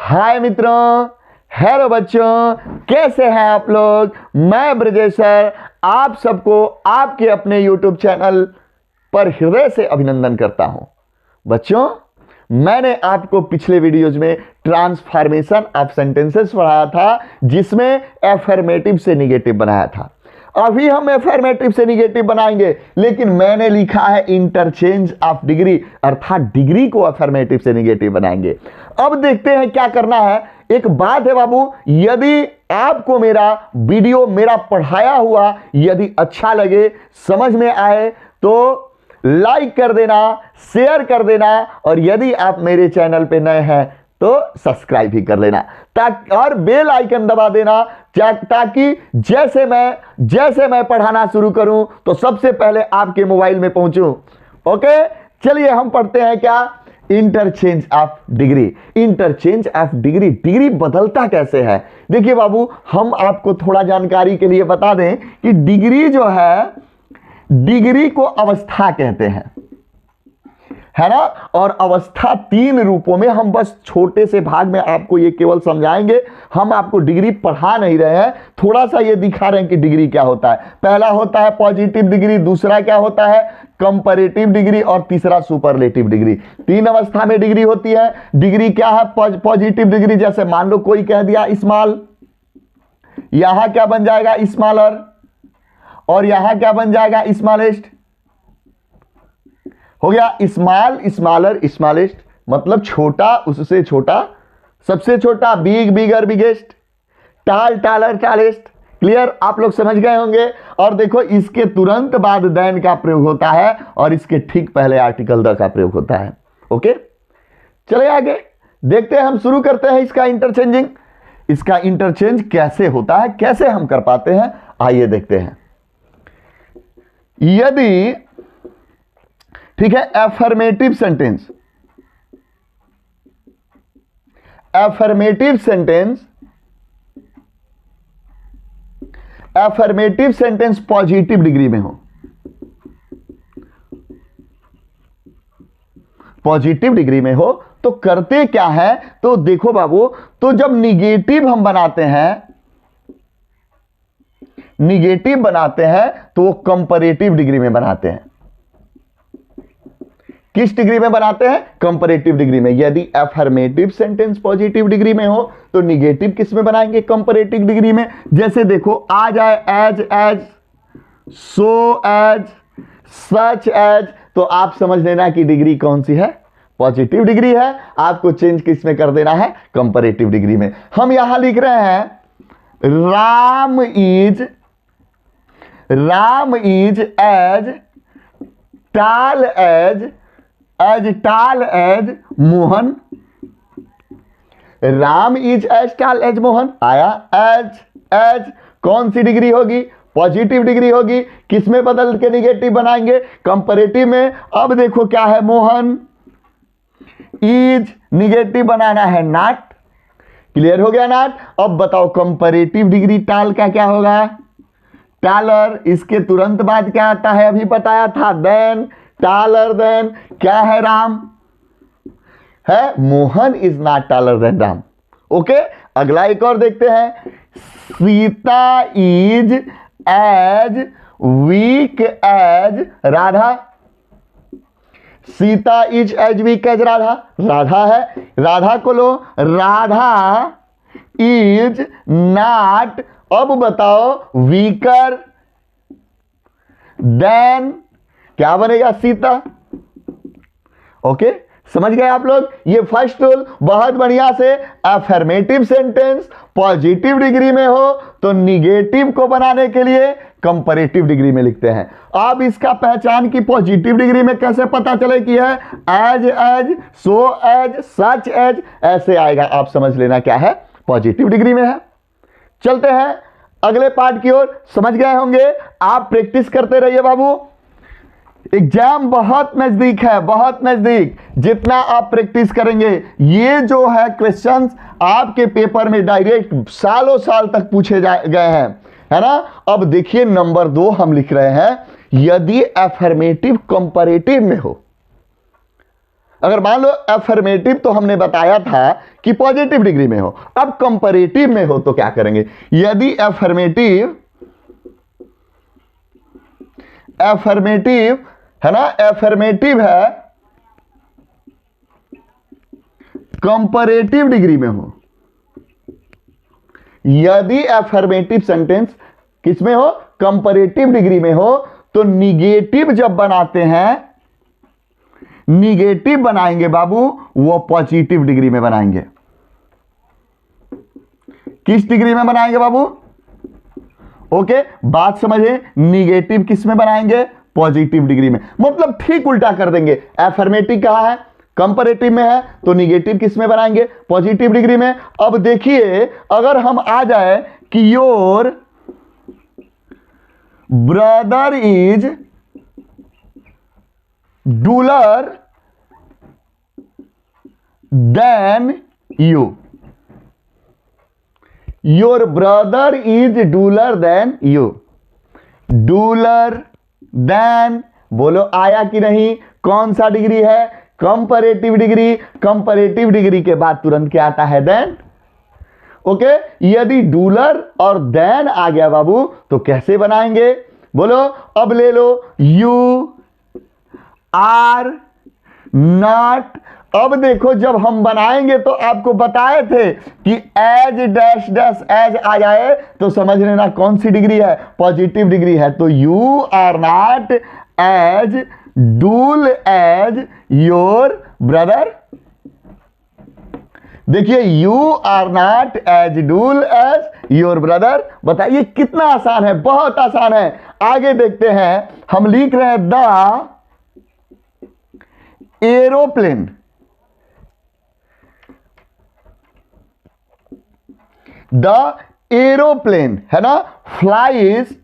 हाय मित्रों, हेलो बच्चों, कैसे हैं आप लोग। मैं ब्रजेश सर आप सबको आपके अपने YouTube चैनल पर हृदय से अभिनंदन करता हूं। बच्चों, मैंने आपको पिछले वीडियोज में ट्रांसफॉर्मेशन ऑफ सेंटेंसेस पढ़ाया था, जिसमें एफर्मेटिव से निगेटिव बनाया था। अभी हम एफर्मेटिव से निगेटिव बनाएंगे, लेकिन मैंने लिखा है इंटरचेंज ऑफ डिग्री, अर्थात डिग्री को एफर्मेटिव से निगेटिव बनाएंगे। अब देखते हैं क्या करना है। एक बात है बाबू, यदि आपको मेरा वीडियो, मेरा पढ़ाया हुआ यदि अच्छा लगे, समझ में आए, तो लाइक कर देना, शेयर कर देना, और यदि आप मेरे चैनल पे नए हैं तो सब्सक्राइब भी कर लेना, ताकि और बेल आइकन दबा देना, ताकि जैसे मैं पढ़ाना शुरू करूं तो सबसे पहले आपके मोबाइल में पहुंचूं। ओके, चलिए हम पढ़ते हैं क्या, interchange of degree. Interchange of degree, degree बदलता कैसे है। देखिए बाबू, हम आपको थोड़ा जानकारी के लिए बता दें कि डिग्री जो है, डिग्री को अवस्था कहते हैं, है ना। और अवस्था 3 रूपों में, हम बस छोटे से भाग में आपको ये केवल समझाएंगे। हम आपको डिग्री पढ़ा नहीं रहे हैं, थोड़ा सा ये दिखा रहे हैं कि डिग्री क्या होता है। पहला होता है पॉजिटिव डिग्री, दूसरा क्या होता है कंपैरेटिव डिग्री, और तीसरा सुपरलेटिव डिग्री। 3 अवस्था में डिग्री होती है। डिग्री क्या है पॉजिटिव डिग्री, जैसे मान लो कोई कह दिया स्मॉल, यहां क्या बन जाएगा स्मॉलर, और यहां क्या बन जाएगा स्मॉलेस्ट। हो गया स्मॉल, स्मॉलर, स्मॉलेस्ट, मतलब छोटा, उससे छोटा, सबसे छोटा, बिग, बिगर, बिगेस्ट, टाल, टालर, टालेस्ट। क्लियर, आप लोग समझ गए होंगे। और देखो, इसके तुरंत बाद देन का प्रयोग होता है, और इसके ठीक पहले आर्टिकल द का प्रयोग होता है। ओके, चले आगे देखते हैं, हम शुरू करते हैं इसका इंटरचेंजिंग। इसका इंटरचेंज कैसे होता है, कैसे हम कर पाते हैं, आइए देखते हैं। यदि, ठीक है, affirmative sentence, affirmative sentence, affirmative sentence positive degree में हो, पॉजिटिव डिग्री में हो, तो करते क्या है, तो देखो बाबू, तो जब निगेटिव हम बनाते हैं, निगेटिव बनाते हैं, तो वो कंपैरेटिव डिग्री में बनाते हैं। किस डिग्री में बनाते हैं, कंपैरेटिव डिग्री में। यदि एफर्मेटिव सेंटेंस पॉजिटिव डिग्री में हो, तो निगेटिव किस में बनाएंगे, कंपैरेटिव डिग्री में। जैसे देखो, आ जाए as, as, so as, such as, तो आप समझ लेना कि डिग्री कौन सी है, पॉजिटिव डिग्री है। आपको चेंज किस में कर देना है, कंपैरेटिव डिग्री में। हम यहां लिख रहे हैं Ram is as tall as tall as Mohan. Ram is as tall as Mohan आया। एज कौन सी डिग्री होगी, पॉजिटिव डिग्री होगी। किस में बदल के निगेटिव बनाएंगे, कंपैरेटिव में। अब देखो क्या है, मोहन इज, निगेटिव बनाना है नॉट। क्लियर हो गया नॉट। अब बताओ कंपैरेटिव डिग्री टाल का क्या होगा, टालर। इसके तुरंत बाद क्या आता है, अभी बताया था, देन, टालर देन। क्या है, राम है, Mohan is not taller than Ram. Okay, अगला एक और देखते हैं, Sita is as weak as Radha. Sita is as weak as Radha, Radha है, राधा को लो, राधा इज नॉट, अब बताओ वीकर देन, क्या बनेगा, सीता। ओके, समझ गए आप लोग। ये फर्स्ट रूल बहुत बढ़िया से, अफर्मेटिव सेंटेंस पॉजिटिव डिग्री में हो तो निगेटिव को बनाने के लिए कंपैरेटिव डिग्री में लिखते हैं। अब इसका पहचान की पॉजिटिव डिग्री में कैसे पता चले कि है as, so as, such as, ऐसे आएगा। आप समझ लेना क्या है, पॉजिटिव डिग्री में है। चलते हैं अगले पार्ट की ओर। समझ गए होंगे, आप प्रैक्टिस करते रहिए बाबू। एग्जाम बहुत नजदीक है, बहुत नजदीक। जितना आप प्रैक्टिस करेंगे, ये जो है क्वेश्चंस आपके पेपर में डायरेक्ट सालों साल तक पूछे गए हैं, है ना। अब देखिए नंबर 2 हम लिख रहे हैं, यदि एफर्मेटिव कंपैरेटिव में हो, अगर मान लो अफर्मेटिव तो हमने बताया था कि पॉजिटिव डिग्री में हो, अब कंपैरेटिव में हो तो क्या करेंगे? यदि अफर्मेटिव है ना, अफर्मेटिव है कंपैरेटिव डिग्री में हो, यदि अफर्मेटिव सेंटेंस किस में हो? कंपैरेटिव डिग्री में हो, तो निगेटिव जब बनाते हैं, निगेटिव बनाएंगे बाबू, वो पॉजिटिव डिग्री में बनाएंगे। किस डिग्री में बनाएंगे बाबू? ओके, बात समझे, निगेटिव किस में बनाएंगे? पॉजिटिव डिग्री में। मतलब ठीक उल्टा कर देंगे, अफर्मेटिव कहां है? कंपैरेटिव में है, तो निगेटिव किस में बनाएंगे? पॉजिटिव डिग्री में। अब देखिए, अगर हम आ जाए कि your brother is duller than you, your brother is duller than you. Duller than बोलो आया कि नहीं? कौन सा डिग्री है? Comparative degree. कंपैरेटिव डिग्री के बाद तुरंत क्या आता है? देन। ओके, यदि डूलर और देन आ गया बाबू तो कैसे बनाएंगे? बोलो, अब ले लो, यू आर नॉट। अब देखो, जब हम बनाएंगे तो आपको बताए थे कि एज डैश डैश एज आ जाए तो समझ लेना कौन सी डिग्री है? पॉजिटिव डिग्री है। तो you are not as dull as your brother. देखिए, you are not as dull as your brother. बताइए कितना आसान है, बहुत आसान है। आगे देखते हैं, हम लिख रहे हैं द एरोप्लेन, द एरोप्लेन है ना, flies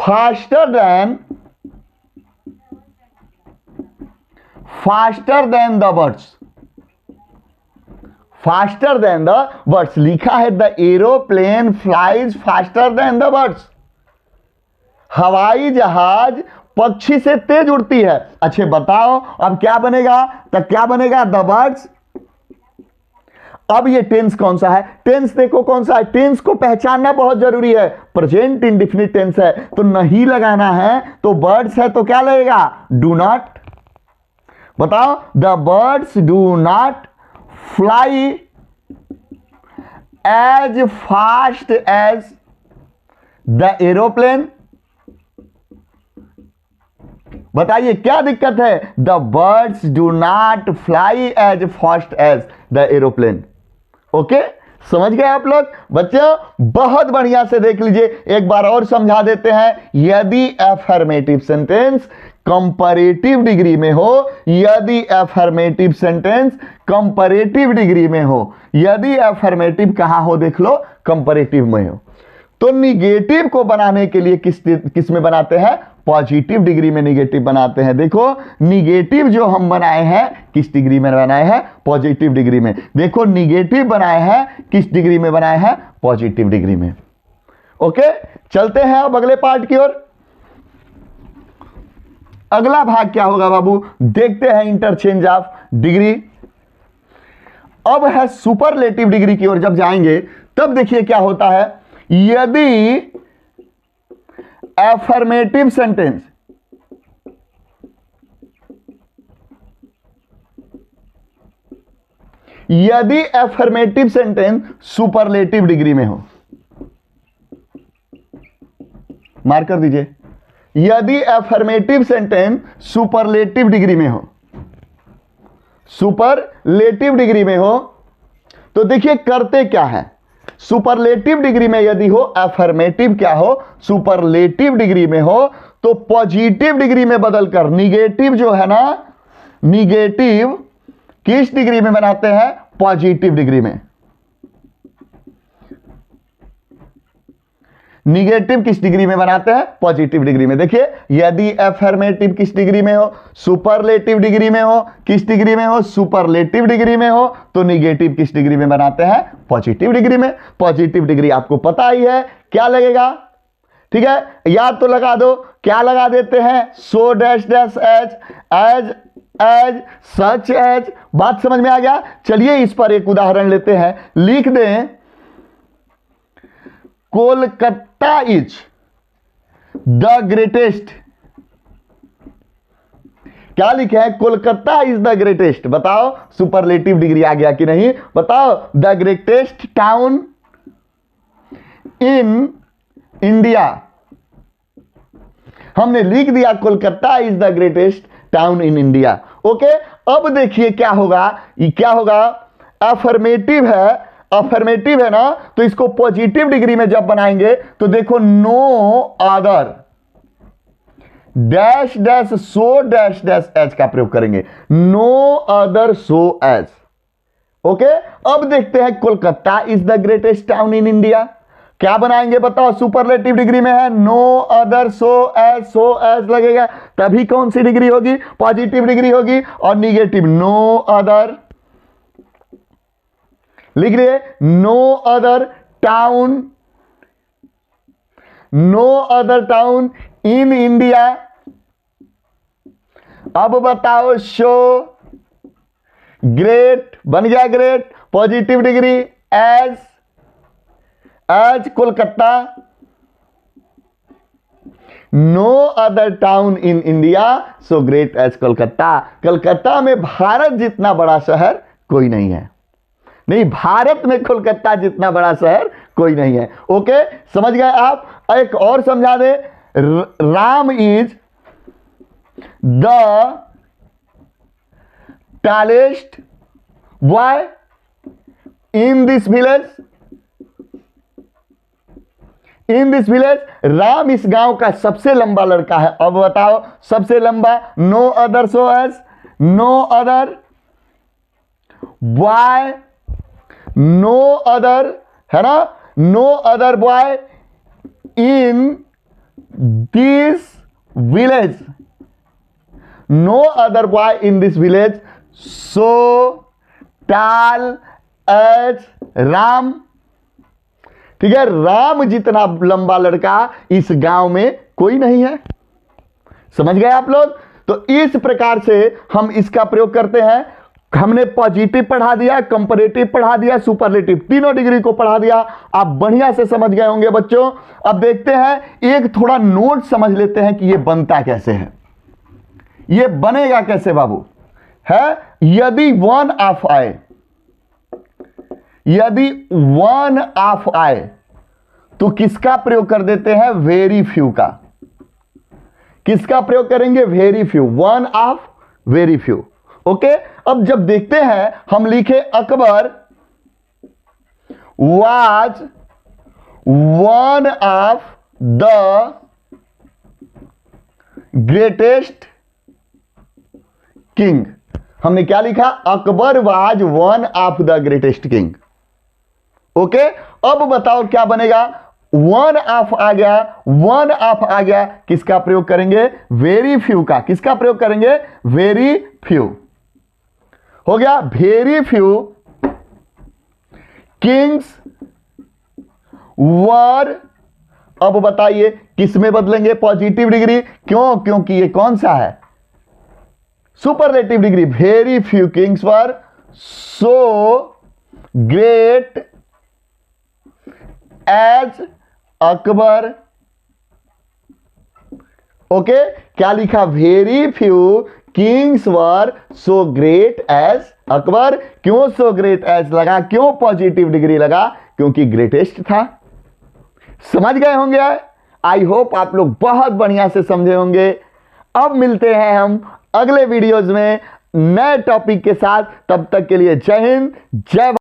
faster than the birds. Faster than the birds लिखा है, the aeroplane flies faster than the birds. हवाई जहाज पक्षी से तेज उड़ती है। अच्छे बताओ, अब क्या बनेगा? तो क्या बनेगा? The birds. अब ये टेंस कौन सा है? टेंस देखो कौन सा है, टेंस को पहचानना बहुत जरूरी है। प्रेजेंट इंडेफिनिट टेंस है तो नहीं लगाना है, तो बर्ड्स है तो क्या लगेगा? Do not. बताओ, the birds do not fly as fast as the aeroplane. बताइए क्या दिक्कत है? The birds do not fly as fast as the aeroplane. Okay, समझ गए आप लोग? बच्चों बहुत बढ़िया से देख लीजिए, एक बार और समझा देते हैं। यदि अफर्मेटिव सेंटेंस कंपैरेटिव डिग्री में हो, यदि अफर्मेटिव सेंटेंस कंपैरेटिव डिग्री में हो, यदि अफर्मेटिव कहां हो? देख लो, कंपैरेटिव में हो, तो निगेटिव को बनाने के लिए किस में बनाते हैं? पॉजिटिव डिग्री में निगेटिव बनाते हैं। देखो, निगेटिव जो हम बनाए हैं किस डिग्री में बनाए हैं? पॉजिटिव डिग्री में। देखो, निगेटिव बनाए हैं किस डिग्री में बनाए हैं? पॉजिटिव डिग्री में। ओके, चलते हैं अब अगले पार्ट की ओर। अगला भाग क्या होगा बाबू? देखते हैं, इंटरचेंज ऑफ डिग्री। अब है सुपरलेटिव डिग्री की ओर जब जाएंगे तब देखिए क्या होता है। यदि अफर्मेटिव सेंटेंस सुपरलेटिव डिग्री में हो, मार्क कर दीजिए, यदि अफर्मेटिव सेंटेंस सुपरलेटिव डिग्री में हो, सुपरलेटिव डिग्री में हो, तो देखिए करते क्या है। सुपरलेटिव डिग्री में यदि हो, अफर्मेटिव क्या हो? सुपरलेटिव डिग्री में हो, तो पॉजिटिव डिग्री में बदलकर निगेटिव जो है ना, निगेटिव किस डिग्री में बनाते हैं? पॉजिटिव डिग्री में। निगेटिव किस डिग्री में बनाते हैं? पॉजिटिव डिग्री में। देखिए, यदि अफर्मेटिव किस डिग्री में हो? सुपरलेटिव डिग्री में हो। किस डिग्री में हो? सुपरलेटिव डिग्री में हो, तो निगेटिव किस डिग्री में बनाते हैं? पॉजिटिव डिग्री में। पॉजिटिव डिग्री आपको पता ही है क्या लगेगा, ठीक है? याद तो लगा दो क्या लगा देते हैं, so dash dash as as such as. बात समझ में आ गया। चलिए इस पर एक उदाहरण लेते हैं। लिख दें कोलकाता इज द ग्रेटेस्ट। क्या लिखे है, कोलकाता इज द ग्रेटेस्ट। बताओ सुपरलेटिव डिग्री आ गया कि नहीं, बताओ। The greatest town in India. हमने लिख दिया Kolkata is the greatest town in India. Okay, अब देखिए क्या होगा, ये क्या होगा, अफर्मेटिव है, अफर्मेटिव है ना, तो इसको पॉजिटिव डिग्री में जब बनाएंगे तो देखो no other dash dash so dash dash as का प्रयोग करेंगे, no other so as. Okay, अब देखते हैं Kolkata is the greatest town in India. क्या बनाएंगे बताओ, सुपरलेटिव डिग्री में है, नो अदर सो एज लगेगा, तभी कौन सी डिग्री होगी, पॉजिटिव डिग्री होगी। और निगेटिव नो अदर, लिख लिए no other town, no other town in India. अब बताओ शो ग्रेट, बन गया great, positive degree as Kolkata, no other town in India so great as Kolkata. Calcutta में भारत जितना बड़ा शहर कोई नहीं है, नहीं, भारत में कोलकाता जितना बड़ा शहर कोई नहीं है। ओके, समझ गए आप। एक और समझा दे, Ram is the tallest boy in this village, in this village. Ram इस गांव का सबसे लंबा लड़का है। अब बताओ सबसे लंबा, no other so as, no other boy, no other है ना, no other boy in this village, no other boy in this village so tall as Ram. ठीक है, राम जितना लंबा लड़का इस गांव में कोई नहीं है। समझ गए आप लोग। तो इस प्रकार से हम इसका प्रयोग करते हैं। हमने पॉजिटिव पढ़ा दिया, कंपैरेटिव पढ़ा दिया, सुपरलेटिव, तीनों डिग्री को पढ़ा दिया। आप बढ़िया से समझ गए होंगे बच्चों। अब देखते हैं, एक थोड़ा नोट समझ लेते हैं कि यह बनता कैसे है, यह बनेगा कैसे बाबू। है, यदि वन ऑफ आए, यदि वन ऑफ आए तो किसका प्रयोग कर देते हैं, वेरी फ्यू का। किसका प्रयोग करेंगे, very few, one of very few. Okay, अब जब देखते हैं, हम लिखे Akbar was one of the greatest king. हमने क्या लिखा, Akbar was one of the greatest king. Okay, अब बताओ क्या बनेगा, वन ऑफ आ गया, वन ऑफ आ गया, किसका प्रयोग करेंगे, वेरी फ्यू का। किसका प्रयोग करेंगे, वेरी फ्यू। हो गया, वेरी फ्यू किंग्स वर। अब बताइए किस में बदलेंगे, पॉजिटिव डिग्री। क्यों, क्योंकि ये कौन सा है, superlative degree. Very few kings were so great as Akbar. Okay, क्या लिखा, very few kings were so great as Akbar. क्यों सो ग्रेट एज लगा, क्यों पॉजिटिव डिग्री लगा, क्योंकि ग्रेटेस्ट था। समझ गए होंगे। आई होप आप लोग बहुत बढ़िया से समझे होंगे। अब मिलते हैं हम अगले वीडियोज में नए टॉपिक के साथ। तब तक के लिए जय हिंद, जय भारत।